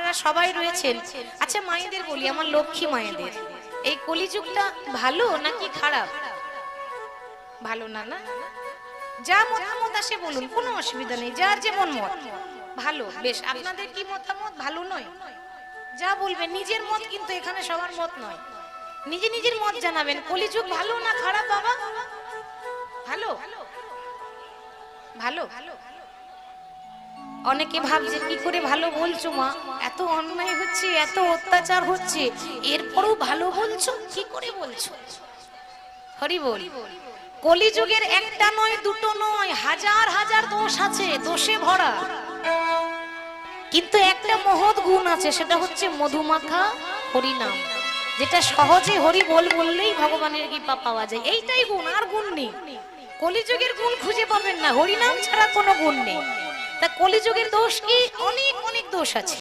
আপনারা সবাই রয়েছেন। আচ্ছা মায়েদের বলি, আমার লক্ষ্মী মায়েদের, এই কলিযুগটা ভালো নাকি খারাপ? ভালো না, না? যা মতামত আসে বলুন, কোনো অসুবিধা নেই, যার যেমন মত। ভালো, বেশ। আপনাদের কি মতামত? ভালো নয়? যা বলবেন নিজের মত, কিন্তু এখানে সবার মত নয়, নিজে নিজের মত জানাবেন। কলিযুগ ভালো না খারাপ বাবা? ভালো, ভালো। অনেকে ভাবছে কি করে ভালো বলছো মা, এত অন্যায় হচ্ছে, এত অত্যাচার হচ্ছে, এরপরও ভালো বলছো, কি করে বলছো? হরি বল। কলিযুগের একটা নয়, দুটো নয়, হাজার হাজার দোষ আছে, দোষে ভরা, কিন্তু একটা মহৎ গুণ আছে, সেটা হচ্ছে মধুমাখা হরিনাম, যেটা সহজে হরি বল বললেই ভগবানের কৃপা পাওয়া যায়। এইটাই গুণ, আর গুণ নেই। কলিযুগের গুণ খুঁজে পাবেন না, হরিনাম ছাড়া কোনো গুণ নেই। তা কলিযুগের দোষ কি? অনেক অনেক দোষ আছে।